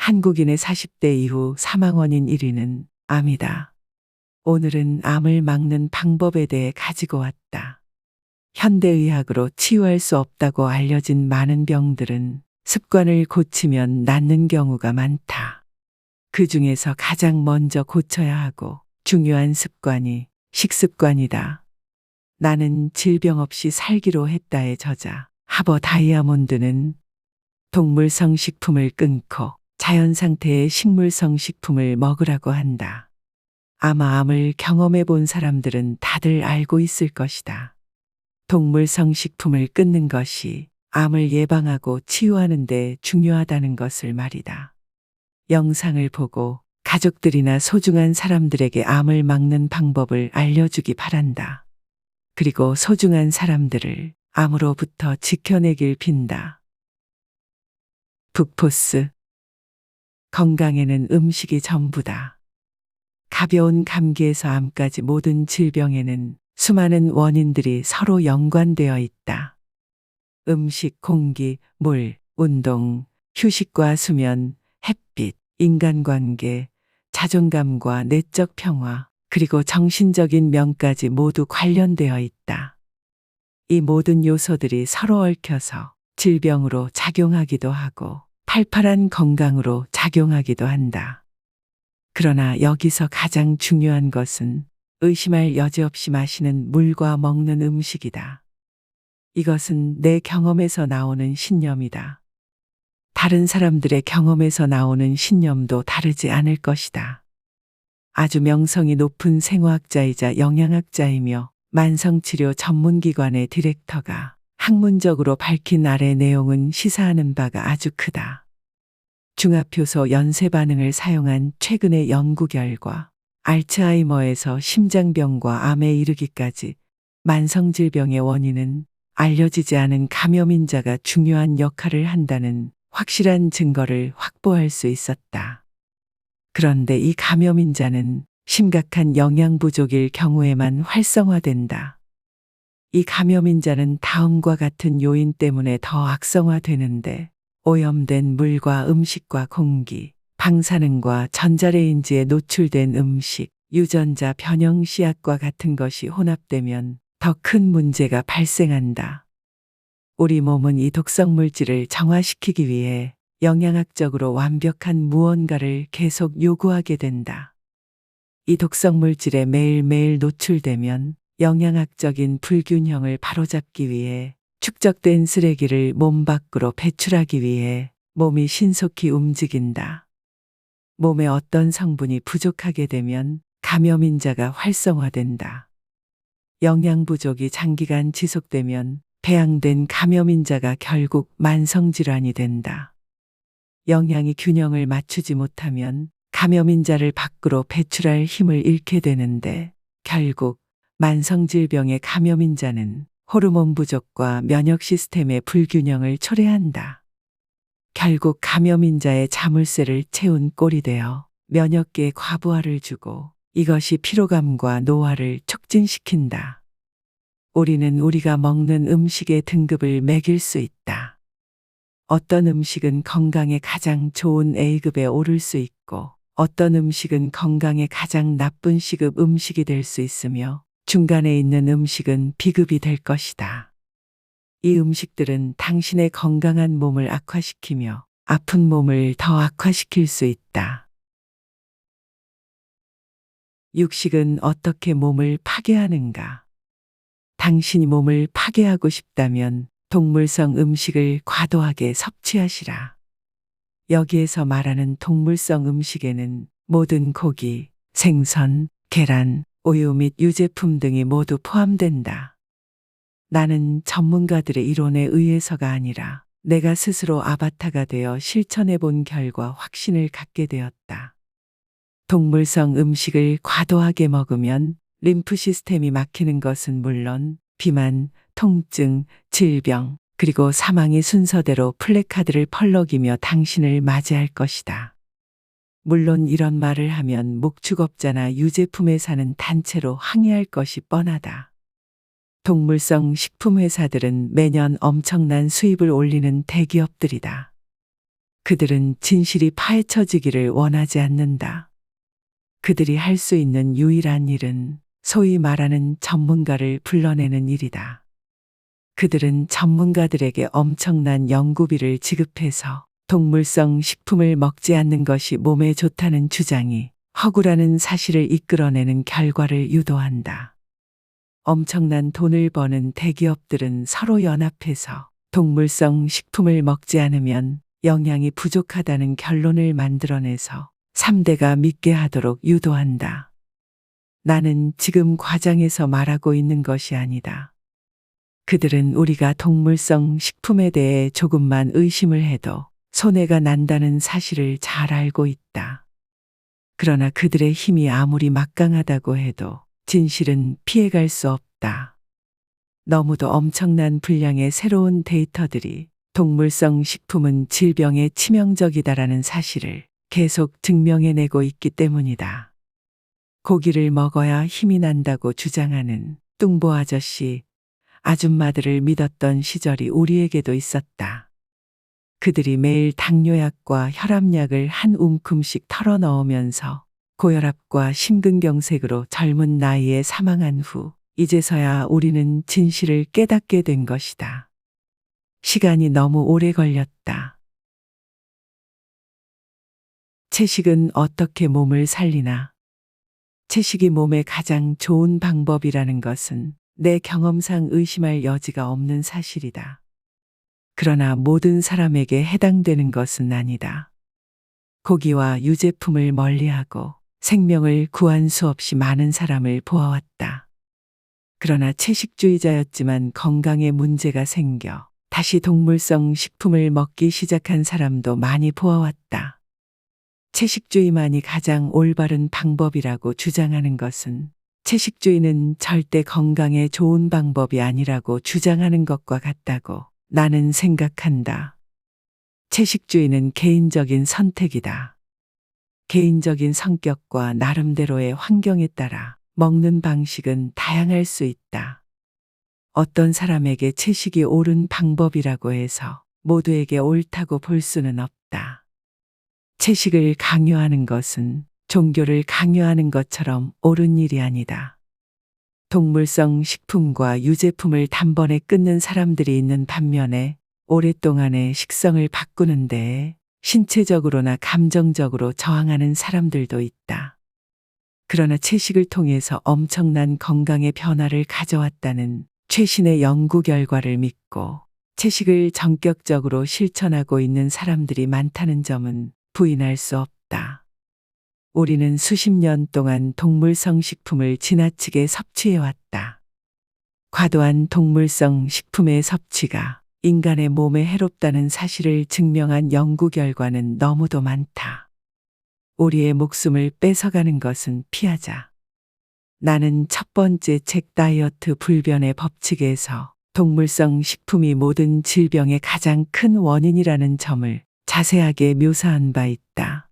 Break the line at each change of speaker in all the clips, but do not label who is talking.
한국인의 40대 이후 사망 원인 1위는 암이다. 오늘은 암을 막는 방법에 대해 가지고 왔다. 현대의학으로 치유할 수 없다고 알려진 많은 병들은 습관을 고치면 낫는 경우가 많다. 그 중에서 가장 먼저 고쳐야 하고 중요한 습관이 식습관이다. 나는 질병 없이 살기로 했다의 저자 하버 다이아몬드는 동물성 식품을 끊고 자연 상태의 식물성 식품을 먹으라고 한다. 아마 암을 경험해 본 사람들은 다들 알고 있을 것이다. 동물성 식품을 끊는 것이 암을 예방하고 치유하는 데 중요하다는 것을 말이다. 영상을 보고 가족들이나 소중한 사람들에게 암을 막는 방법을 알려주기 바란다. 그리고 소중한 사람들을 암으로부터 지켜내길 빈다. 북포스. 건강에는 음식이 전부다. 가벼운 감기에서 암까지 모든 질병에는 수많은 원인들이 서로 연관되어 있다. 음식, 공기, 물, 운동, 휴식과 수면, 햇빛, 인간관계, 자존감과 내적 평화, 그리고 정신적인 면까지 모두 관련되어 있다. 이 모든 요소들이 서로 얽혀서 질병으로 작용하기도 하고 팔팔한 건강으로 작용하기도 한다. 그러나 여기서 가장 중요한 것은 의심할 여지 없이 마시는 물과 먹는 음식이다. 이것은 내 경험에서 나오는 신념이다. 다른 사람들의 경험에서 나오는 신념도 다르지 않을 것이다. 아주 명성이 높은 생화학자이자 영양학자이며 만성치료 전문기관의 디렉터가 학문적으로 밝힌 아래 내용은 시사하는 바가 아주 크다. 중합효소 연쇄 반응을 사용한 최근의 연구 결과 알츠하이머에서 심장병과 암에 이르기까지 만성질병의 원인은 알려지지 않은 감염인자가 중요한 역할을 한다는 확실한 증거를 확보할 수 있었다. 그런데 이 감염인자는 심각한 영양 부족일 경우에만 활성화된다. 이 감염인자는 다음과 같은 요인 때문에 더 악성화되는데 오염된 물과 음식과 공기, 방사능과 전자레인지에 노출된 음식, 유전자 변형 씨앗과 같은 것이 혼합되면 더 큰 문제가 발생한다. 우리 몸은 이 독성 물질을 정화시키기 위해 영양학적으로 완벽한 무언가를 계속 요구하게 된다. 이 독성 물질에 매일매일 노출되면 영양학적인 불균형을 바로잡기 위해 축적된 쓰레기를 몸 밖으로 배출하기 위해 몸이 신속히 움직인다. 몸에 어떤 성분이 부족하게 되면 감염인자가 활성화된다. 영양 부족이 장기간 지속되면 배양된 감염인자가 결국 만성질환이 된다. 영양이 균형을 맞추지 못하면 감염인자를 밖으로 배출할 힘을 잃게 되는데 결국 만성질병의 감염인자는 호르몬 부족과 면역 시스템의 불균형을 초래한다. 결국 감염인자의 자물쇠를 채운 꼴이 되어 면역계에 과부하를 주고 이것이 피로감과 노화를 촉진시킨다. 우리는 우리가 먹는 음식의 등급을 매길 수 있다. 어떤 음식은 건강에 가장 좋은 A급에 오를 수 있고 어떤 음식은 건강에 가장 나쁜 C급 음식이 될 수 있으며 중간에 있는 음식은 B급이 될 것이다. 이 음식들은 당신의 건강한 몸을 악화시키며 아픈 몸을 더 악화시킬 수 있다. 육식은 어떻게 몸을 파괴하는가? 당신이 몸을 파괴하고 싶다면 동물성 음식을 과도하게 섭취하시라. 여기에서 말하는 동물성 음식에는 모든 고기, 생선, 계란, 우유 및 유제품 등이 모두 포함된다. 나는 전문가들의 이론에 의해서가 아니라 내가 스스로 아바타가 되어 실천해 본 결과 확신을 갖게 되었다. 동물성 음식을 과도하게 먹으면 림프 시스템이 막히는 것은 물론 비만, 통증, 질병, 그리고 사망이 순서대로 플래카드를 펄럭이며 당신을 맞이할 것이다. 물론 이런 말을 하면 목축업자나 유제품에 사는 단체로 항의할 것이 뻔하다. 동물성 식품 회사들은 매년 엄청난 수입을 올리는 대기업들이다. 그들은 진실이 파헤쳐지기를 원하지 않는다. 그들이 할 수 있는 유일한 일은 소위 말하는 전문가를 불러내는 일이다. 그들은 전문가들에게 엄청난 연구비를 지급해서 동물성 식품을 먹지 않는 것이 몸에 좋다는 주장이 허구라는 사실을 이끌어내는 결과를 유도한다. 엄청난 돈을 버는 대기업들은 서로 연합해서 동물성 식품을 먹지 않으면 영양이 부족하다는 결론을 만들어내서 3대가 믿게 하도록 유도한다. 나는 지금 과장해서 말하고 있는 것이 아니다. 그들은 우리가 동물성 식품에 대해 조금만 의심을 해도 손해가 난다는 사실을 잘 알고 있다. 그러나 그들의 힘이 아무리 막강하다고 해도 진실은 피해갈 수 없다. 너무도 엄청난 분량의 새로운 데이터들이 동물성 식품은 질병에 치명적이다라는 사실을 계속 증명해내고 있기 때문이다. 고기를 먹어야 힘이 난다고 주장하는 뚱보 아저씨, 아줌마들을 믿었던 시절이 우리에게도 있었다. 그들이 매일 당뇨약과 혈압약을 한 움큼씩 털어 넣으면서 고혈압과 심근경색으로 젊은 나이에 사망한 후 이제서야 우리는 진실을 깨닫게 된 것이다. 시간이 너무 오래 걸렸다. 채식은 어떻게 몸을 살리나? 채식이 몸에 가장 좋은 방법이라는 것은 내 경험상 의심할 여지가 없는 사실이다. 그러나 모든 사람에게 해당되는 것은 아니다. 고기와 유제품을 멀리하고 생명을 구한 수없이 많은 사람을 보아왔다. 그러나 채식주의자였지만 건강에 문제가 생겨 다시 동물성 식품을 먹기 시작한 사람도 많이 보아왔다. 채식주의만이 가장 올바른 방법이라고 주장하는 것은 채식주의는 절대 건강에 좋은 방법이 아니라고 주장하는 것과 같다고 나는 생각한다. 채식주의는 개인적인 선택이다. 개인적인 성격과 나름대로의 환경에 따라 먹는 방식은 다양할 수 있다. 어떤 사람에게 채식이 옳은 방법이라고 해서 모두에게 옳다고 볼 수는 없다. 채식을 강요하는 것은 종교를 강요하는 것처럼 옳은 일이 아니다. 동물성 식품과 유제품을 단번에 끊는 사람들이 있는 반면에 오랫동안의 식성을 바꾸는 데에 신체적으로나 감정적으로 저항하는 사람들도 있다. 그러나 채식을 통해서 엄청난 건강의 변화를 가져왔다는 최신의 연구 결과를 믿고 채식을 전격적으로 실천하고 있는 사람들이 많다는 점은 부인할 수 없다. 우리는 수십 년 동안 동물성 식품을 지나치게 섭취해왔다. 과도한 동물성 식품의 섭취가 인간의 몸에 해롭다는 사실을 증명한 연구 결과는 너무도 많다. 우리의 목숨을 뺏어가는 것은 피하자. 나는 첫 번째 책 다이어트 불변의 법칙에서 동물성 식품이 모든 질병의 가장 큰 원인이라는 점을 자세하게 묘사한 바 있다.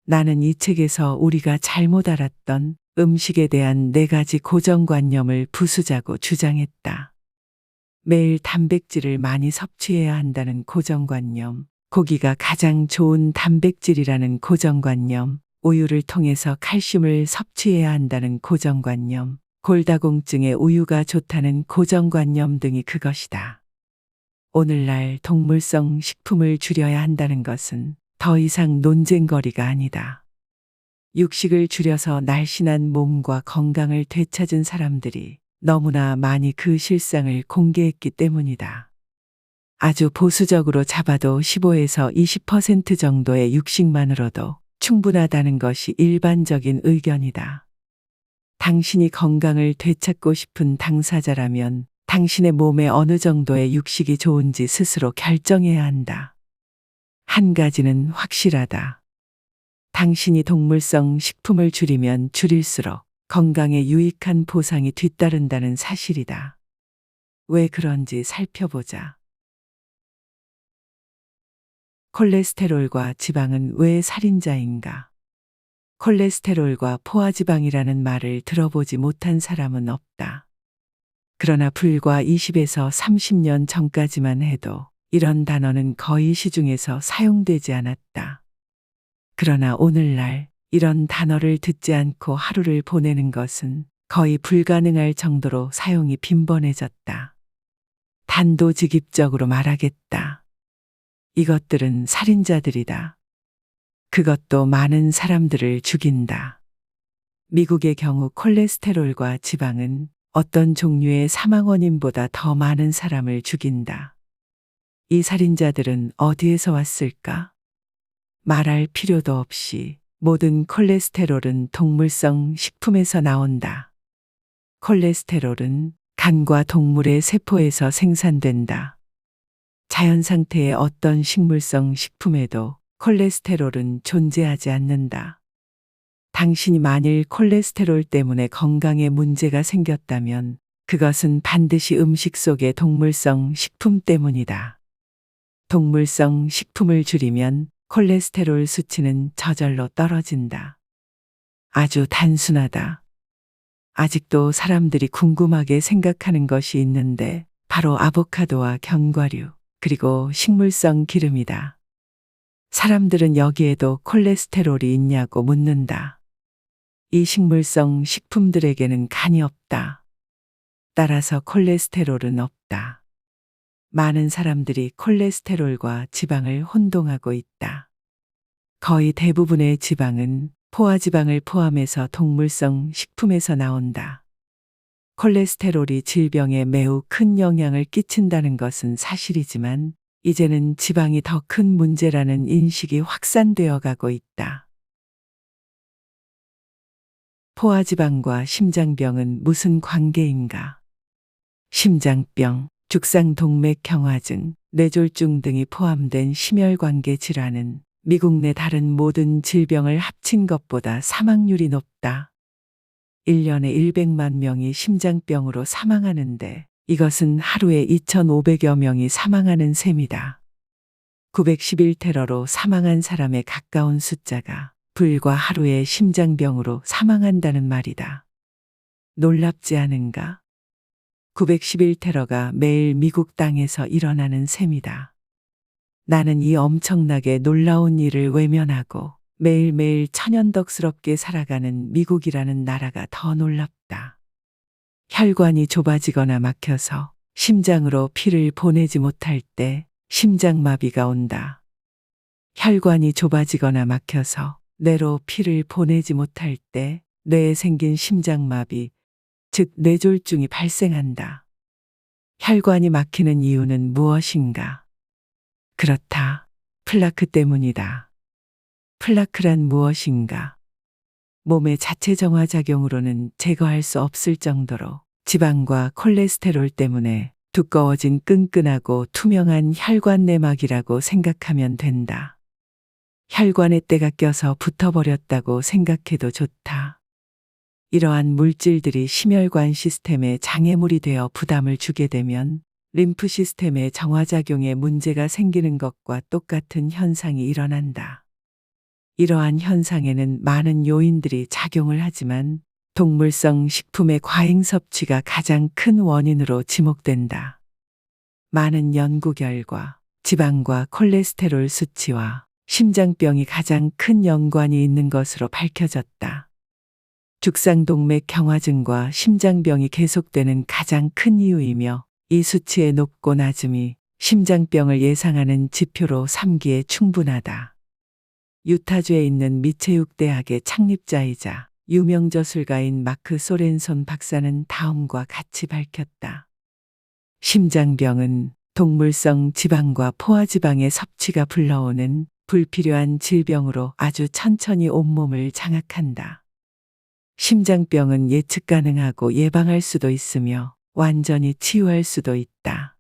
나는 이 책에서 우리가 잘못 알았던 음식에 대한 4가지 고정관념을 부수자고 주장했다. 매일 단백질을 많이 섭취해야 한다는 고정관념, 고기가 가장 좋은 단백질이라는 고정관념, 우유를 통해서 칼슘을 섭취해야 한다는 고정관념, 골다공증에 우유가 좋다는 고정관념 등이 그것이다. 오늘날 동물성 식품을 줄여야 한다는 것은 더 이상 논쟁거리가 아니다. 육식을 줄여서 날씬한 몸과 건강을 되찾은 사람들이 너무나 많이 그 실상을 공개했기 때문이다. 아주 보수적으로 잡아도 15에서 20% 정도의 육식만으로도 충분하다는 것이 일반적인 의견이다. 당신이 건강을 되찾고 싶은 당사자라면 당신의 몸에 어느 정도의 육식이 좋은지 스스로 결정해야 한다. 한 가지는 확실하다. 당신이 동물성 식품을 줄이면 줄일수록 건강에 유익한 보상이 뒤따른다는 사실이다. 왜 그런지 살펴보자. 콜레스테롤과 지방은 왜 살인자인가? 콜레스테롤과 포화지방이라는 말을 들어보지 못한 사람은 없다. 그러나 불과 20에서 30년 전까지만 해도 이런 단어는 거의 시중에서 사용되지 않았다. 그러나 오늘날 이런 단어를 듣지 않고 하루를 보내는 것은 거의 불가능할 정도로 사용이 빈번해졌다. 단도직입적으로 말하겠다. 이것들은 살인자들이다. 그것도 많은 사람들을 죽인다. 미국의 경우 콜레스테롤과 지방은 어떤 종류의 사망 원인보다 더 많은 사람을 죽인다. 이 살인자들은 어디에서 왔을까? 말할 필요도 없이 모든 콜레스테롤은 동물성 식품에서 나온다. 콜레스테롤은 간과 동물의 세포에서 생산된다. 자연 상태의 어떤 식물성 식품에도 콜레스테롤은 존재하지 않는다. 당신이 만일 콜레스테롤 때문에 건강에 문제가 생겼다면 그것은 반드시 음식 속의 동물성 식품 때문이다. 동물성 식품을 줄이면 콜레스테롤 수치는 저절로 떨어진다. 아주 단순하다. 아직도 사람들이 궁금하게 생각하는 것이 있는데 바로 아보카도와 견과류, 그리고 식물성 기름이다. 사람들은 여기에도 콜레스테롤이 있냐고 묻는다. 이 식물성 식품들에게는 간이 없다. 따라서 콜레스테롤은 없다. 많은 사람들이 콜레스테롤과 지방을 혼동하고 있다. 거의 대부분의 지방은 포화지방을 포함해서 동물성 식품에서 나온다. 콜레스테롤이 질병에 매우 큰 영향을 끼친다는 것은 사실이지만 이제는 지방이 더 큰 문제라는 인식이 확산되어 가고 있다. 포화지방과 심장병은 무슨 관계인가? 심장병, 죽상동맥경화증, 뇌졸중 등이 포함된 심혈관계 질환은 미국 내 다른 모든 질병을 합친 것보다 사망률이 높다. 1년에 100만 명이 심장병으로 사망하는데 이것은 하루에 2,500여 명이 사망하는 셈이다. 911테러로 사망한 사람에 가까운 숫자가 불과 하루에 심장병으로 사망한다는 말이다. 놀랍지 않은가? 911테러가 매일 미국 땅에서 일어나는 셈이다. 나는 이 엄청나게 놀라운 일을 외면하고 매일매일 천연덕스럽게 살아가는 미국이라는 나라가 더 놀랍다. 혈관이 좁아지거나 막혀서 심장으로 피를 보내지 못할 때 심장마비가 온다. 혈관이 좁아지거나 막혀서 뇌로 피를 보내지 못할 때 뇌에 생긴 심장마비, 즉 뇌졸중이 발생한다. 혈관이 막히는 이유는 무엇인가? 그렇다. 플라크 때문이다. 플라크란 무엇인가? 몸의 자체 정화작용으로는 제거할 수 없을 정도로 지방과 콜레스테롤 때문에 두꺼워진 끈끈하고 투명한 혈관 내막이라고 생각하면 된다. 혈관에 때가 껴서 붙어버렸다고 생각해도 좋다. 이러한 물질들이 심혈관 시스템에 장애물이 되어 부담을 주게 되면 림프 시스템의 정화작용에 문제가 생기는 것과 똑같은 현상이 일어난다. 이러한 현상에는 많은 요인들이 작용을 하지만 동물성 식품의 과잉 섭취가 가장 큰 원인으로 지목된다. 많은 연구 결과 지방과 콜레스테롤 수치와 심장병이 가장 큰 연관이 있는 것으로 밝혀졌다. 죽상동맥경화증과 심장병이 계속되는 가장 큰 이유이며 이 수치의 높고 낮음이 심장병을 예상하는 지표로 삼기에 충분하다. 유타주에 있는 미체육 대학의 창립자이자 유명 저술가인 마크 소렌손 박사는 다음과 같이 밝혔다. 심장병은 동물성 지방과 포화지방의 섭취가 불러오는 불필요한 질병으로 아주 천천히 온몸을 장악한다. 심장병은 예측 가능하고 예방할 수도 있으며 완전히 치유할 수도 있다.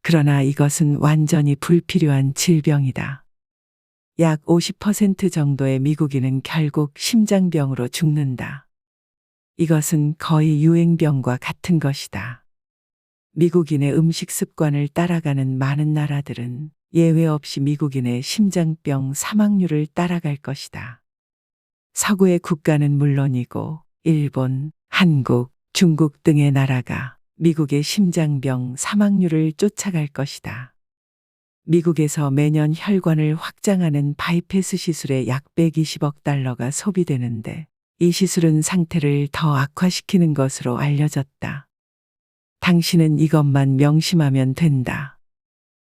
그러나 이것은 완전히 불필요한 질병이다. 약 50% 정도의 미국인은 결국 심장병으로 죽는다. 이것은 거의 유행병과 같은 것이다. 미국인의 음식 습관을 따라가는 많은 나라들은 예외 없이 미국인의 심장병 사망률을 따라갈 것이다. 서구의 국가는 물론이고 일본, 한국, 중국 등의 나라가 미국의 심장병 사망률을 쫓아갈 것이다. 미국에서 매년 혈관을 확장하는 바이패스 시술에 약 120억 달러가 소비되는데 이 시술은 상태를 더 악화시키는 것으로 알려졌다. 당신은 이것만 명심하면 된다.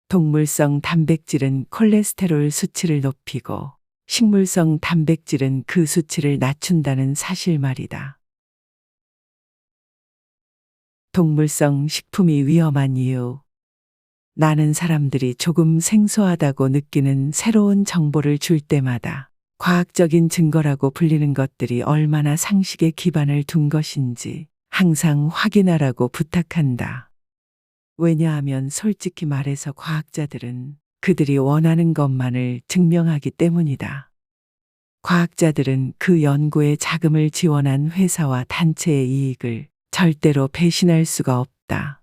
동물성 단백질은 콜레스테롤 수치를 높이고 식물성 단백질은 그 수치를 낮춘다는 사실 말이다. 동물성 식품이 위험한 이유. 나는 사람들이 조금 생소하다고 느끼는 새로운 정보를 줄 때마다 과학적인 증거라고 불리는 것들이 얼마나 상식에 기반을 둔 것인지 항상 확인하라고 부탁한다. 왜냐하면 솔직히 말해서 과학자들은 그들이 원하는 것만을 증명하기 때문이다. 과학자들은 그 연구에 자금을 지원한 회사와 단체의 이익을 절대로 배신할 수가 없다.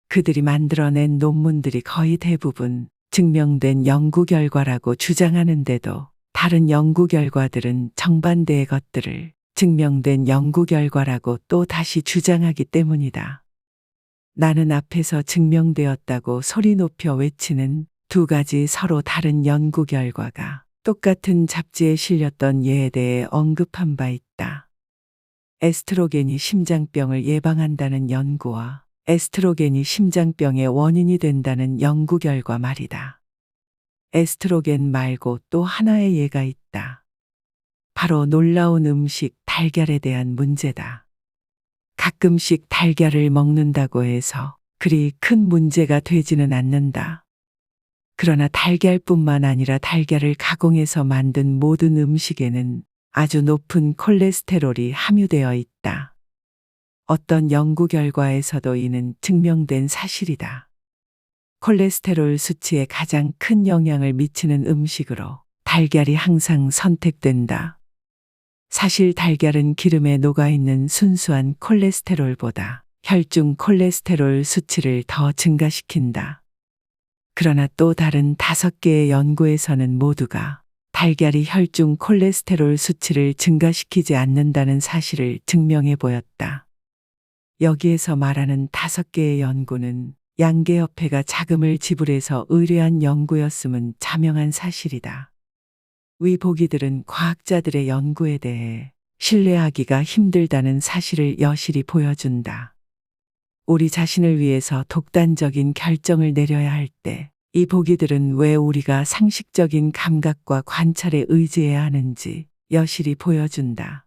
그들이 만들어낸 논문들이 거의 대부분 증명된 연구 결과라고 주장하는데도 다른 연구 결과들은 정반대의 것들을 증명된 연구 결과라고 또 다시 주장하기 때문이다. 나는 앞에서 증명되었다고 소리 높여 외치는 두 가지 서로 다른 연구 결과가 똑같은 잡지에 실렸던 예에 대해 언급한 바 있다. 에스트로겐이 심장병을 예방한다는 연구와 에스트로겐이 심장병의 원인이 된다는 연구 결과 말이다. 에스트로겐 말고 또 하나의 예가 있다. 바로 놀라운 음식 달걀에 대한 문제다. 가끔씩 달걀을 먹는다고 해서 그리 큰 문제가 되지는 않는다. 그러나 달걀뿐만 아니라 달걀을 가공해서 만든 모든 음식에는 아주 높은 콜레스테롤이 함유되어 있다. 어떤 연구 결과에서도 이는 증명된 사실이다. 콜레스테롤 수치에 가장 큰 영향을 미치는 음식으로 달걀이 항상 선택된다. 사실 달걀은 기름에 녹아있는 순수한 콜레스테롤보다 혈중 콜레스테롤 수치를 더 증가시킨다. 그러나 또 다른 5개의 연구에서는 모두가 달걀이 혈중 콜레스테롤 수치를 증가시키지 않는다는 사실을 증명해 보였다. 여기에서 말하는 5개의 연구는 양계협회가 자금을 지불해서 의뢰한 연구였음은 자명한 사실이다. 위 보기들은 과학자들의 연구에 대해 신뢰하기가 힘들다는 사실을 여실히 보여준다. 우리 자신을 위해서 독단적인 결정을 내려야 할 때 이 보기들은 왜 우리가 상식적인 감각과 관찰에 의지해야 하는지 여실히 보여준다.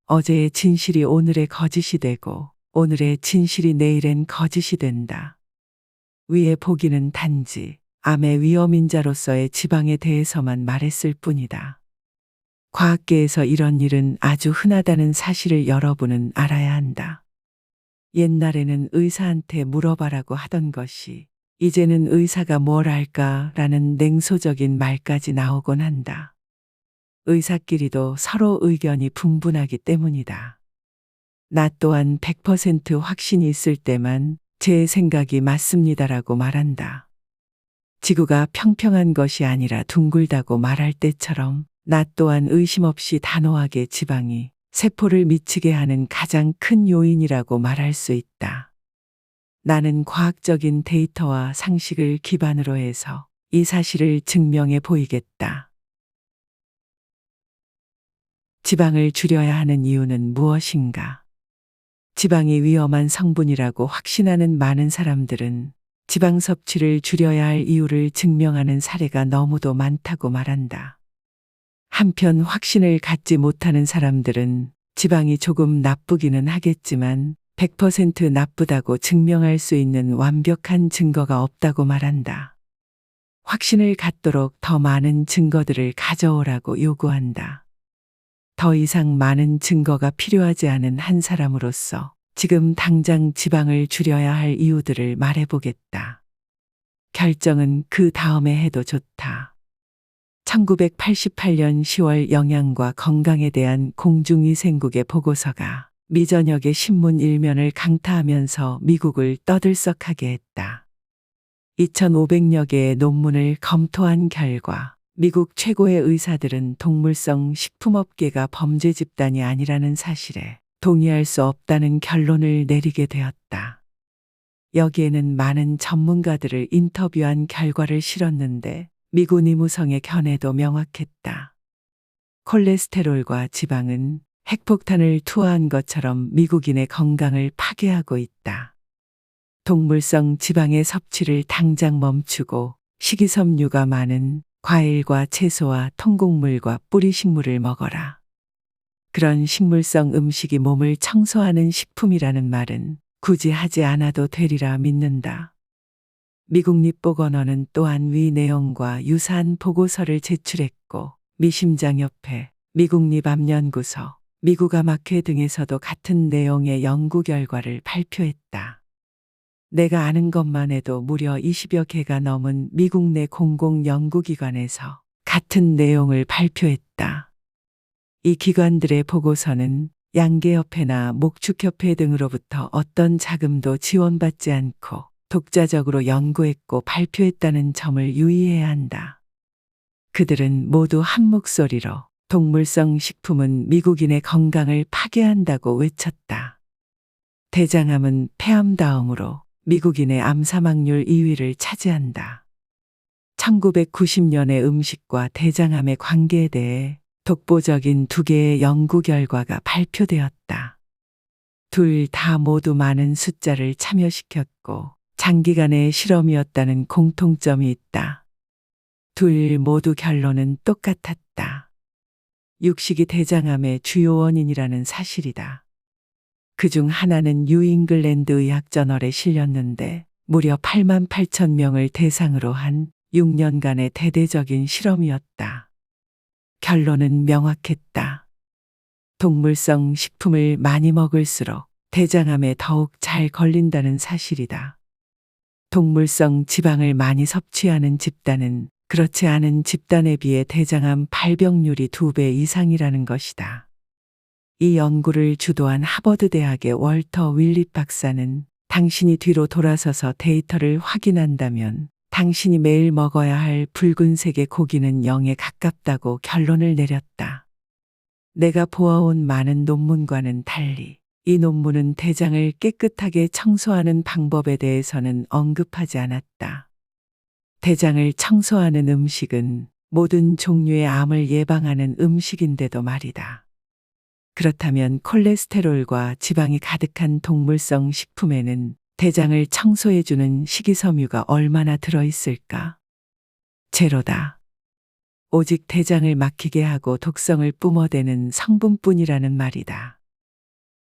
어제의 진실이 오늘의 거짓이 되고 오늘의 진실이 내일엔 거짓이 된다. 위의 보기는 단지 암의 위험인자로서의 지방에 대해서만 말했을 뿐이다. 과학계에서 이런 일은 아주 흔하다는 사실을 여러분은 알아야 한다. 옛날에는 의사한테 물어봐라고 하던 것이 이제는 의사가 뭘 할까라는 냉소적인 말까지 나오곤 한다. 의사끼리도 서로 의견이 분분하기 때문이다. 나 또한 100% 확신이 있을 때만 제 생각이 맞습니다라고 말한다. 지구가 평평한 것이 아니라 둥글다고 말할 때처럼 나 또한 의심 없이 단호하게 지방이 세포를 미치게 하는 가장 큰 요인이라고 말할 수 있다. 나는 과학적인 데이터와 상식을 기반으로 해서 이 사실을 증명해 보이겠다. 지방을 줄여야 하는 이유는 무엇인가? 지방이 위험한 성분이라고 확신하는 많은 사람들은 지방 섭취를 줄여야 할 이유를 증명하는 사례가 너무도 많다고 말한다. 한편 확신을 갖지 못하는 사람들은 지방이 조금 나쁘기는 하겠지만 100% 나쁘다고 증명할 수 있는 완벽한 증거가 없다고 말한다. 확신을 갖도록 더 많은 증거들을 가져오라고 요구한다. 더 이상 많은 증거가 필요하지 않은 한 사람으로서 지금 당장 지방을 줄여야 할 이유들을 말해보겠다. 결정은 그 다음에 해도 좋다. 1988년 10월 영양과 건강에 대한 공중위생국의 보고서가 미저녁의 신문 일면을 강타하면서 미국을 떠들썩하게 했다. 2,500여 개의 논문을 검토한 결과 미국 최고의 의사들은 동물성 식품업계가 범죄 집단이 아니라는 사실에 동의할 수 없다는 결론을 내리게 되었다. 여기에는 많은 전문가들을 인터뷰한 결과를 실었는데 미구니무성의 견해도 명확했다. 콜레스테롤과 지방은 핵폭탄을 투하한 것처럼 미국인의 건강을 파괴하고 있다. 동물성 지방의 섭취를 당장 멈추고 식이섬유가 많은 과일과 채소와 통곡물과 뿌리식물을 먹어라. 그런 식물성 음식이 몸을 청소하는 식품이라는 말은 굳이 하지 않아도 되리라 믿는다. 미국 립보건원은 또한 위 내용과 유사한 보고서를 제출했고 미심장협회, 미국 립암연구소, 미국 암학회 등에서도 같은 내용의 연구 결과를 발표했다. 내가 아는 것만 해도 무려 20여 개가 넘은 미국 내 공공연구기관에서 같은 내용을 발표했다. 이 기관들의 보고서는 양계협회나 목축협회 등으로부터 어떤 자금도 지원받지 않고 독자적으로 연구했고 발표했다는 점을 유의해야 한다. 그들은 모두 한 목소리로 동물성 식품은 미국인의 건강을 파괴한다고 외쳤다. 대장암은 폐암 다음으로 미국인의 암 사망률 2위를 차지한다. 1990년의 음식과 대장암의 관계에 대해 독보적인 2개의 연구 결과가 발표되었다. 둘 다 모두 많은 숫자를 참여시켰고 장기간의 실험이었다는 공통점이 있다. 둘 모두 결론은 똑같았다. 육식이 대장암의 주요 원인이라는 사실이다. 그중 하나는 뉴잉글랜드 의학저널에 실렸는데 무려 8만 8천 명을 대상으로 한 6년간의 대대적인 실험이었다. 결론은 명확했다. 동물성 식품을 많이 먹을수록 대장암에 더욱 잘 걸린다는 사실이다. 동물성 지방을 많이 섭취하는 집단은 그렇지 않은 집단에 비해 대장암 발병률이 2배 이상이라는 것이다. 이 연구를 주도한 하버드 대학의 월터 윌립 박사는 당신이 뒤로 돌아서서 데이터를 확인한다면 당신이 매일 먹어야 할 붉은색의 고기는 0에 가깝다고 결론을 내렸다. 내가 보아온 많은 논문과는 달리 이 논문은 대장을 깨끗하게 청소하는 방법에 대해서는 언급하지 않았다. 대장을 청소하는 음식은 모든 종류의 암을 예방하는 음식인데도 말이다. 그렇다면 콜레스테롤과 지방이 가득한 동물성 식품에는 대장을 청소해주는 식이섬유가 얼마나 들어있을까? 제로다. 오직 대장을 막히게 하고 독성을 뿜어대는 성분뿐이라는 말이다.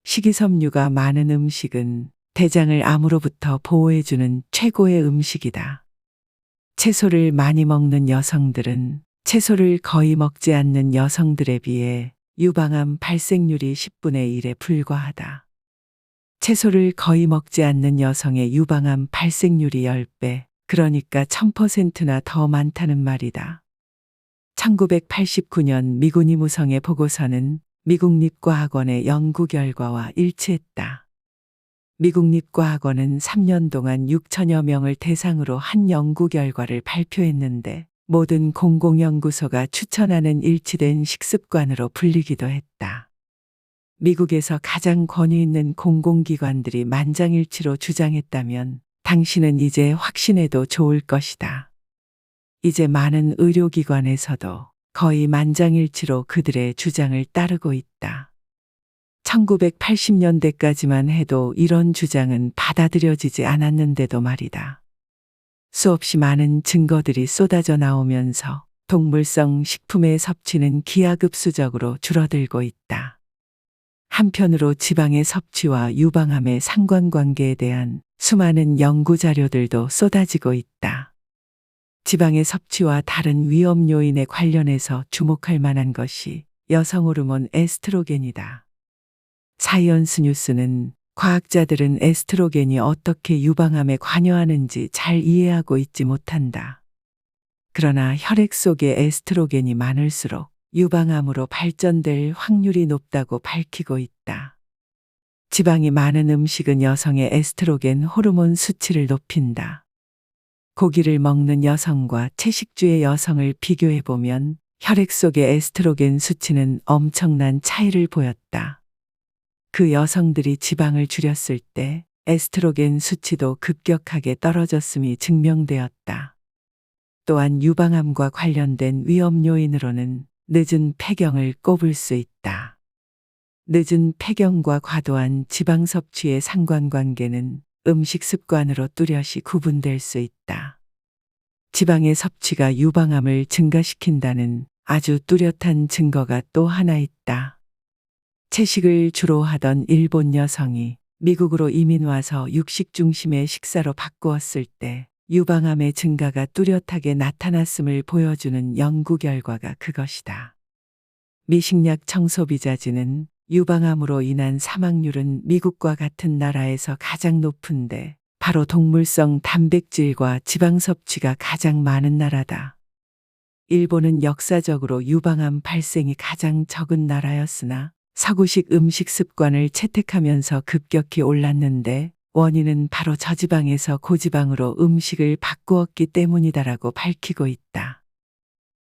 식이섬유가 많은 음식은 대장을 암으로부터 보호해주는 최고의 음식이다. 채소를 많이 먹는 여성들은 채소를 거의 먹지 않는 여성들에 비해 유방암 발생률이 10분의 1에 불과하다. 채소를 거의 먹지 않는 여성의 유방암 발생률이 10배, 그러니까 1000%나 더 많다는 말이다. 1989년 미구니무성의 보고서는 미국 립과학원의 연구 결과와 일치했다. 미국 립과학원은 3년 동안 6천여 명을 대상으로 한 연구 결과를 발표했는데 모든 공공연구소가 추천하는 일치된 식습관으로 불리기도 했다. 미국에서 가장 권위 있는 공공기관들이 만장일치로 주장했다면 당신은 이제 확신해도 좋을 것이다. 이제 많은 의료기관에서도 거의 만장일치로 그들의 주장을 따르고 있다. 1980년대까지만 해도 이런 주장은 받아들여지지 않았는데도 말이다. 수없이 많은 증거들이 쏟아져 나오면서 동물성 식품의 섭취는 기하급수적으로 줄어들고 있다. 한편으로 지방의 섭취와 유방암의 상관관계에 대한 수많은 연구 자료들도 쏟아지고 있다. 지방의 섭취와 다른 위험 요인에 관련해서 주목할 만한 것이 여성 호르몬 에스트로겐이다. 사이언스 뉴스는 과학자들은 에스트로겐이 어떻게 유방암에 관여하는지 잘 이해하고 있지 못한다. 그러나 혈액 속에 에스트로겐이 많을수록 유방암으로 발전될 확률이 높다고 밝히고 있다. 지방이 많은 음식은 여성의 에스트로겐 호르몬 수치를 높인다. 고기를 먹는 여성과 채식주의 여성을 비교해보면 혈액 속의 에스트로겐 수치는 엄청난 차이를 보였다. 그 여성들이 지방을 줄였을 때 에스트로겐 수치도 급격하게 떨어졌음이 증명되었다. 또한 유방암과 관련된 위험 요인으로는 늦은 폐경을 꼽을 수 있다. 늦은 폐경과 과도한 지방 섭취의 상관관계는 음식 습관으로 뚜렷이 구분될 수 있다. 지방의 섭취가 유방암을 증가시킨다는 아주 뚜렷한 증거가 또 하나 있다. 채식을 주로 하던 일본 여성이 미국으로 이민 와서 육식 중심의 식사로 바꾸었을 때 유방암의 증가가 뚜렷하게 나타났음을 보여주는 연구 결과가 그것이다. 미식약 청소비자진은 유방암으로 인한 사망률은 미국과 같은 나라에서 가장 높은데 바로 동물성 단백질과 지방 섭취가 가장 많은 나라다. 일본은 역사적으로 유방암 발생이 가장 적은 나라였으나 서구식 음식 습관을 채택하면서 급격히 올랐는데 원인은 바로 저지방에서 고지방으로 음식을 바꾸었기 때문이다라고 밝히고 있다.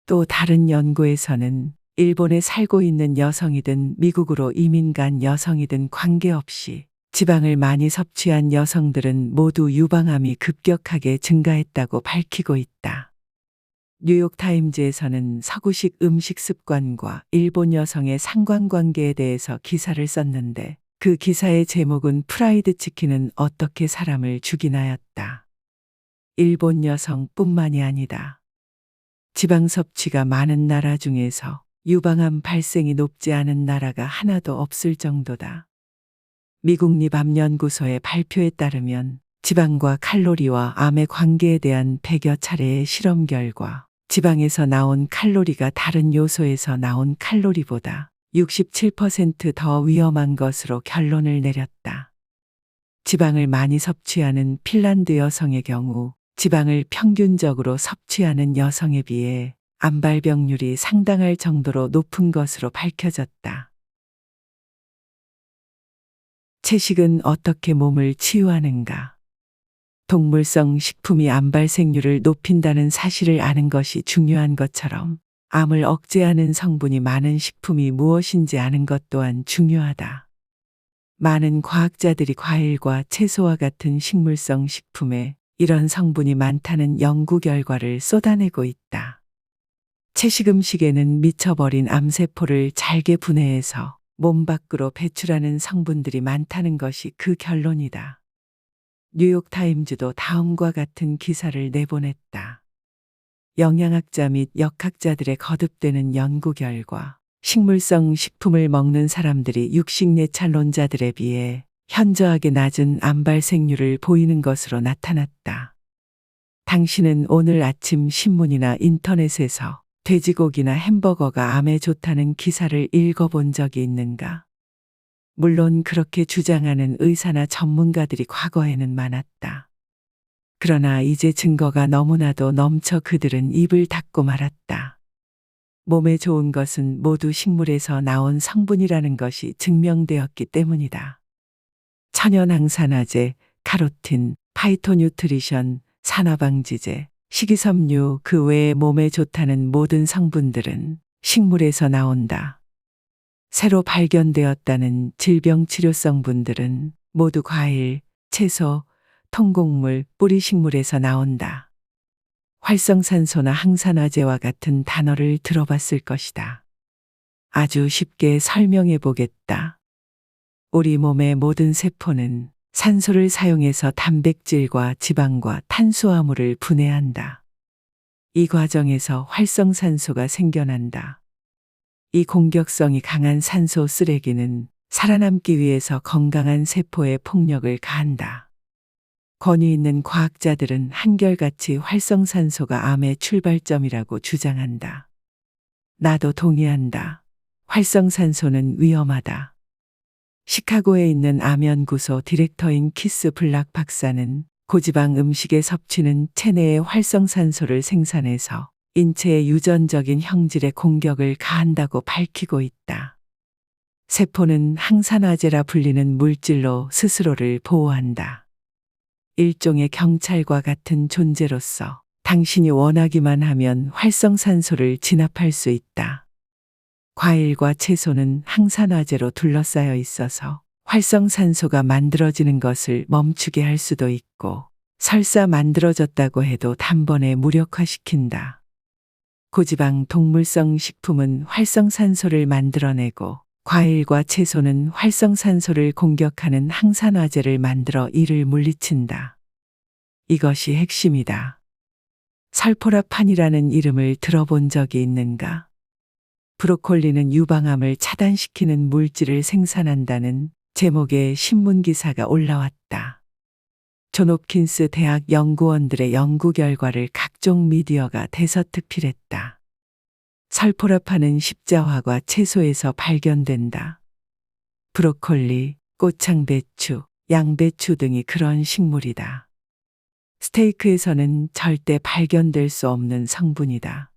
또 다른 연구에서는 일본에 살고 있는 여성이든 미국으로 이민 간 여성이든 관계없이 지방을 많이 섭취한 여성들은 모두 유방암이 급격하게 증가했다고 밝히고 있다. 뉴욕타임즈에서는 서구식 음식 습관과 일본 여성의 상관관계에 대해서 기사를 썼는데 그 기사의 제목은 프라이드 치킨은 어떻게 사람을 죽이나였다. 일본 여성뿐만이 아니다. 지방 섭취가 많은 나라 중에서 유방암 발생이 높지 않은 나라가 하나도 없을 정도다. 미국 립암연구소의 발표에 따르면 지방과 칼로리와 암의 관계에 대한 100여 차례의 실험 결과 지방에서 나온 칼로리가 다른 요소에서 나온 칼로리보다 67% 위험한 것으로 결론을 내렸다. 지방을 많이 섭취하는 핀란드 여성의 경우 지방을 평균적으로 섭취하는 여성에 비해 암 발병률이 상당할 정도로 높은 것으로 밝혀졌다. 채식은 어떻게 몸을 치유하는가? 동물성 식품이 암 발생률을 높인다는 사실을 아는 것이 중요한 것처럼 암을 억제하는 성분이 많은 식품이 무엇인지 아는 것 또한 중요하다. 많은 과학자들이 과일과 채소와 같은 식물성 식품에 이런 성분이 많다는 연구 결과를 쏟아내고 있다. 채식 음식에는 미쳐버린 암세포를 잘게 분해해서 몸 밖으로 배출하는 성분들이 많다는 것이 그 결론이다. 뉴욕타임즈도 다음과 같은 기사를 내보냈다. 영양학자 및 역학자들의 거듭되는 연구 결과 식물성 식품을 먹는 사람들이 육식 내찰론자들에 비해 현저하게 낮은 암 발생률을 보이는 것으로 나타났다. 당신은 오늘 아침 신문이나 인터넷에서 돼지고기나 햄버거가 암에 좋다는 기사를 읽어본 적이 있는가? 물론 그렇게 주장하는 의사나 전문가들이 과거에는 많았다. 그러나 이제 증거가 너무나도 넘쳐 그들은 입을 닫고 말았다. 몸에 좋은 것은 모두 식물에서 나온 성분이라는 것이 증명되었기 때문이다. 천연 항산화제, 카로틴, 파이토뉴트리션, 산화방지제, 식이섬유 그 외에 몸에 좋다는 모든 성분들은 식물에서 나온다. 새로 발견되었다는 질병치료 성분들은 모두 과일, 채소, 통곡물, 뿌리식물에서 나온다. 활성산소나 항산화제와 같은 단어를 들어봤을 것이다. 아주 쉽게 설명해 보겠다. 우리 몸의 모든 세포는 산소를 사용해서 단백질과 지방과 탄수화물을 분해한다. 이 과정에서 활성산소가 생겨난다. 이 공격성이 강한 산소 쓰레기는 살아남기 위해서 건강한 세포에 폭력을 가한다. 권위 있는 과학자들은 한결같이 활성산소가 암의 출발점이라고 주장한다. 나도 동의한다. 활성산소는 위험하다. 시카고에 있는 암연구소 디렉터인 키스 블락 박사는 고지방 음식의 섭취는 체내의 활성산소를 생산해서 인체의 유전적인 형질에 공격을 가한다고 밝히고 있다. 세포는 항산화제라 불리는 물질로 스스로를 보호한다. 일종의 경찰과 같은 존재로서 당신이 원하기만 하면 활성산소를 진압할 수 있다. 과일과 채소는 항산화제로 둘러싸여 있어서 활성산소가 만들어지는 것을 멈추게 할 수도 있고, 설사 만들어졌다고 해도 단번에 무력화시킨다. 고지방 동물성 식품은 활성산소를 만들어내고, 과일과 채소는 활성산소를 공격하는 항산화제를 만들어 이를 물리친다. 이것이 핵심이다. 설포라판이라는 이름을 들어본 적이 있는가? 브로콜리는 유방암을 차단시키는 물질을 생산한다는 제목의 신문기사가 올라왔다. 존 홉킨스 대학 연구원들의 연구 결과를 각종 미디어가 대서특필했다. 설포라판은 십자화과 채소에서 발견된다. 브로콜리, 꼬창배추, 양배추 등이 그런 식물이다. 스테이크에서는 절대 발견될 수 없는 성분이다.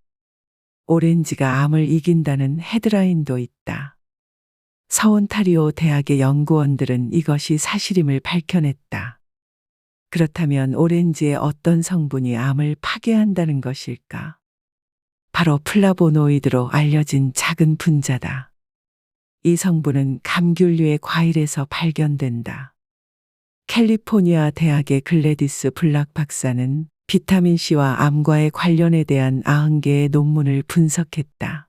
오렌지가 암을 이긴다는 헤드라인도 있다. 서온타리오 대학의 연구원들은 이것이 사실임을 밝혀냈다. 그렇다면 오렌지의 어떤 성분이 암을 파괴한다는 것일까? 바로 플라보노이드로 알려진 작은 분자다. 이 성분은 감귤류의 과일에서 발견된다. 캘리포니아 대학의 글래디스 블락 박사는 비타민C와 암과의 관련에 대한 90개의 논문을 분석했다.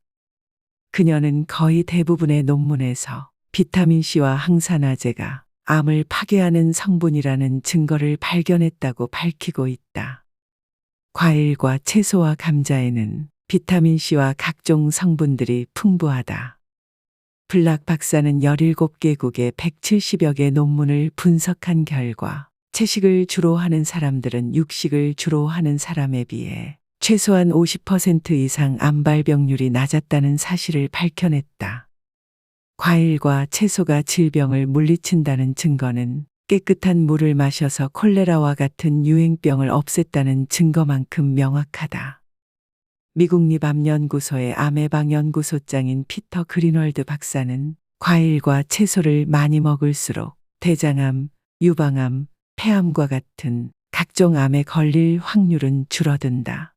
그녀는 거의 대부분의 논문에서 비타민C와 항산화제가 암을 파괴하는 성분이라는 증거를 발견했다고 밝히고 있다. 과일과 채소와 감자에는 비타민C와 각종 성분들이 풍부하다. 블락 박사는 17개국의 170여 개 논문을 분석한 결과 채식을 주로 하는 사람들은 육식을 주로 하는 사람에 비해 최소한 50% 이상 암 발병률이 낮았다는 사실을 밝혀냈다. 과일과 채소가 질병을 물리친다는 증거는 깨끗한 물을 마셔서 콜레라와 같은 유행병을 없앴다는 증거만큼 명확하다. 미국 립암연구소의 암예방연구소장인 피터 그린월드 박사는 과일과 채소를 많이 먹을수록 대장암, 유방암, 폐암과 같은 각종 암에 걸릴 확률은 줄어든다.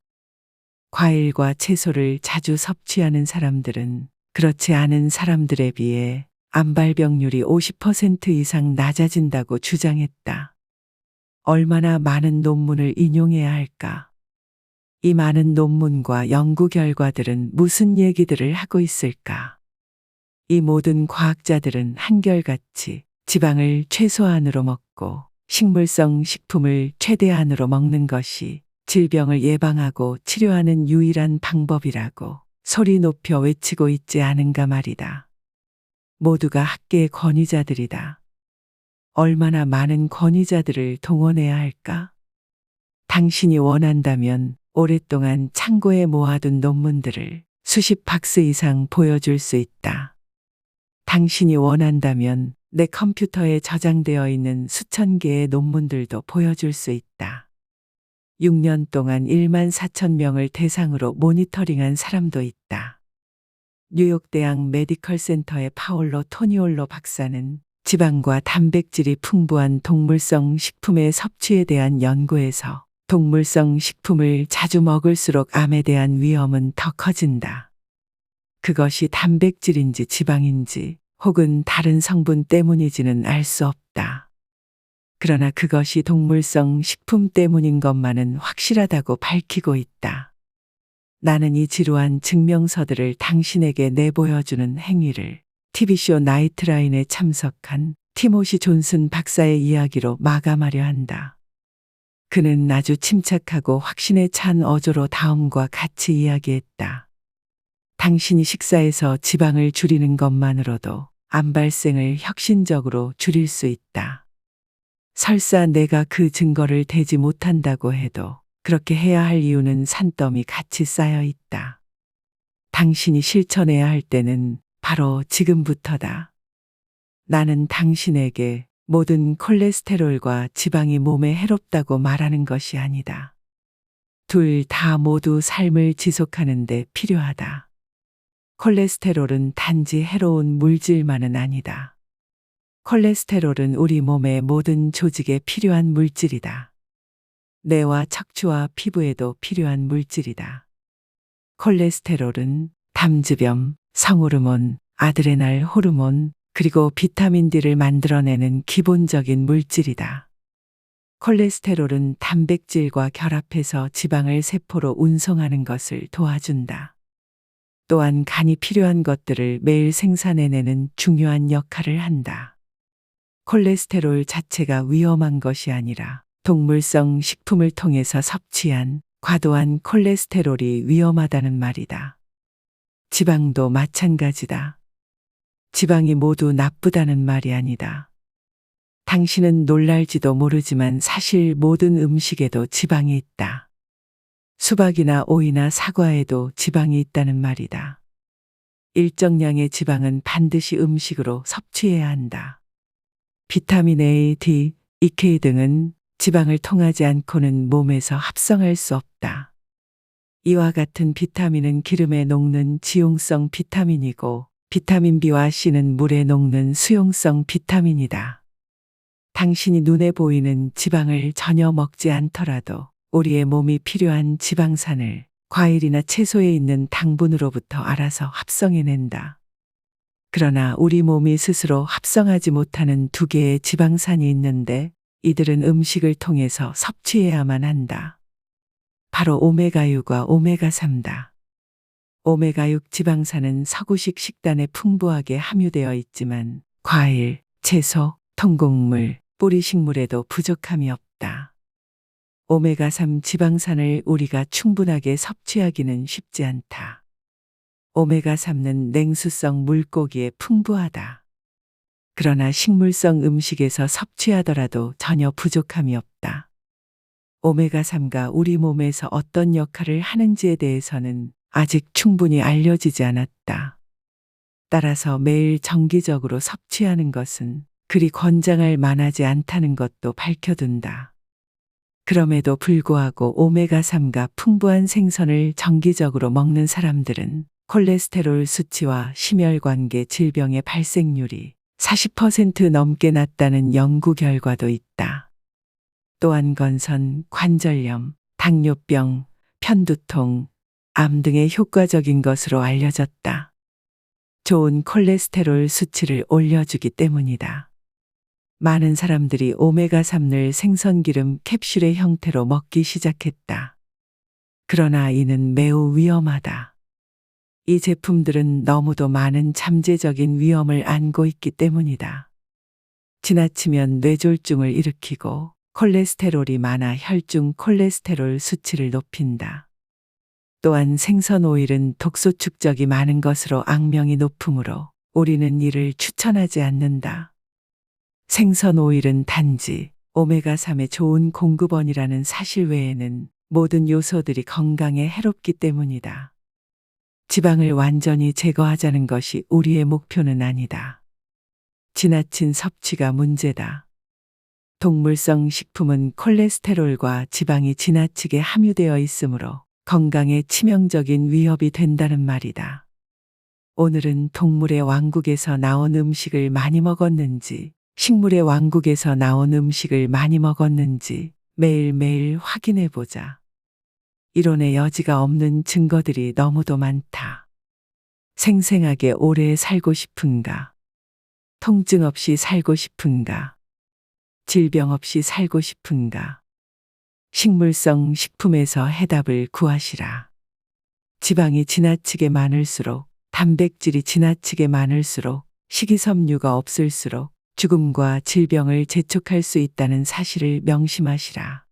과일과 채소를 자주 섭취하는 사람들은 그렇지 않은 사람들에 비해 암 발병률이 50% 이상 낮아진다고 주장했다. 얼마나 많은 논문을 인용해야 할까? 이 많은 논문과 연구 결과들은 무슨 얘기들을 하고 있을까? 이 모든 과학자들은 한결같이 지방을 최소한으로 먹고 식물성 식품을 최대한으로 먹는 것이 질병을 예방하고 치료하는 유일한 방법이라고 소리 높여 외치고 있지 않은가 말이다. 모두가 학계의 권위자들이다. 얼마나 많은 권위자들을 동원해야 할까? 당신이 원한다면 오랫동안 창고에 모아둔 논문들을 수십 박스 이상 보여줄 수 있다. 당신이 원한다면 내 컴퓨터에 저장되어 있는 수천 개의 논문들도 보여줄 수 있다. 6년 동안 1만 4천 명을 대상으로 모니터링한 사람도 있다. 뉴욕 대학 메디컬 센터의 파올로 토니올로 박사는 지방과 단백질이 풍부한 동물성 식품의 섭취에 대한 연구에서 동물성 식품을 자주 먹을수록 암에 대한 위험은 더 커진다. 그것이 단백질인지 지방인지 혹은 다른 성분 때문이지는 알 수 없다. 그러나 그것이 동물성 식품 때문인 것만은 확실하다고 밝히고 있다. 나는 이 지루한 증명서들을 당신에게 내보여주는 행위를 TV쇼 나이트라인에 참석한 티모시 존슨 박사의 이야기로 마감하려 한다. 그는 아주 침착하고 확신에 찬 어조로 다음과 같이 이야기했다. 당신이 식사에서 지방을 줄이는 것만으로도 암 발생을 혁신적으로 줄일 수 있다. 설사 내가 그 증거를 대지 못한다고 해도 그렇게 해야 할 이유는 산더미 같이 쌓여 있다. 당신이 실천해야 할 때는 바로 지금부터다. 나는 당신에게 모든 콜레스테롤과 지방이 몸에 해롭다고 말하는 것이 아니다. 둘 다 모두 삶을 지속하는 데 필요하다. 콜레스테롤은 단지 해로운 물질만은 아니다. 콜레스테롤은 우리 몸의 모든 조직에 필요한 물질이다. 뇌와 척추와 피부에도 필요한 물질이다. 콜레스테롤은 담즙염, 성호르몬, 아드레날 호르몬, 그리고 비타민 D를 만들어내는 기본적인 물질이다. 콜레스테롤은 단백질과 결합해서 지방을 세포로 운송하는 것을 도와준다. 또한 간이 필요한 것들을 매일 생산해내는 중요한 역할을 한다. 콜레스테롤 자체가 위험한 것이 아니라 동물성 식품을 통해서 섭취한 과도한 콜레스테롤이 위험하다는 말이다. 지방도 마찬가지다. 지방이 모두 나쁘다는 말이 아니다. 당신은 놀랄지도 모르지만 사실 모든 음식에도 지방이 있다. 수박이나 오이나 사과에도 지방이 있다는 말이다. 일정량의 지방은 반드시 음식으로 섭취해야 한다. 비타민 A, D, EK 등은 지방을 통하지 않고는 몸에서 합성할 수 없다. 이와 같은 비타민은 기름에 녹는 지용성 비타민이고 비타민 B와 C는 물에 녹는 수용성 비타민이다. 당신이 눈에 보이는 지방을 전혀 먹지 않더라도 우리의 몸이 필요한 지방산을 과일이나 채소에 있는 당분으로부터 알아서 합성해낸다. 그러나 우리 몸이 스스로 합성하지 못하는 두 개의 지방산이 있는데 이들은 음식을 통해서 섭취해야만 한다. 바로 오메가6과 오메가3다. 오메가6 지방산은 서구식 식단에 풍부하게 함유되어 있지만 과일, 채소, 통곡물, 뿌리식물에도 부족함이 없다. 오메가3 지방산을 우리가 충분하게 섭취하기는 쉽지 않다. 오메가3는 냉수성 물고기에 풍부하다. 그러나 식물성 음식에서 섭취하더라도 전혀 부족함이 없다. 오메가3가 우리 몸에서 어떤 역할을 하는지에 대해서는 아직 충분히 알려지지 않았다. 따라서 매일 정기적으로 섭취하는 것은 그리 권장할 만하지 않다는 것도 밝혀둔다. 그럼에도 불구하고 오메가3가 풍부한 생선을 정기적으로 먹는 사람들은 콜레스테롤 수치와 심혈관계 질병의 발생률이 40% 넘게 낮다는 연구 결과도 있다. 또한 건선, 관절염, 당뇨병, 편두통, 암 등의 효과적인 것으로 알려졌다. 좋은 콜레스테롤 수치를 올려주기 때문이다. 많은 사람들이 오메가3를 생선기름 캡슐의 형태로 먹기 시작했다. 그러나 이는 매우 위험하다. 이 제품들은 너무도 많은 잠재적인 위험을 안고 있기 때문이다. 지나치면 뇌졸중을 일으키고 콜레스테롤이 많아 혈중 콜레스테롤 수치를 높인다. 또한 생선 오일은 독소 축적이 많은 것으로 악명이 높으므로 우리는 이를 추천하지 않는다. 생선 오일은 단지 오메가3의 좋은 공급원이라는 사실 외에는 모든 요소들이 건강에 해롭기 때문이다. 지방을 완전히 제거하자는 것이 우리의 목표는 아니다. 지나친 섭취가 문제다. 동물성 식품은 콜레스테롤과 지방이 지나치게 함유되어 있으므로 건강에 치명적인 위협이 된다는 말이다. 오늘은 동물의 왕국에서 나온 음식을 많이 먹었는지, 식물의 왕국에서 나온 음식을 많이 먹었는지 매일매일 확인해 보자. 이론의 여지가 없는 증거들이 너무도 많다. 생생하게 오래 살고 싶은가? 통증 없이 살고 싶은가? 질병 없이 살고 싶은가? 식물성 식품에서 해답을 구하시라. 지방이 지나치게 많을수록, 단백질이 지나치게 많을수록, 식이섬유가 없을수록 죽음과 질병을 재촉할 수 있다는 사실을 명심하시라.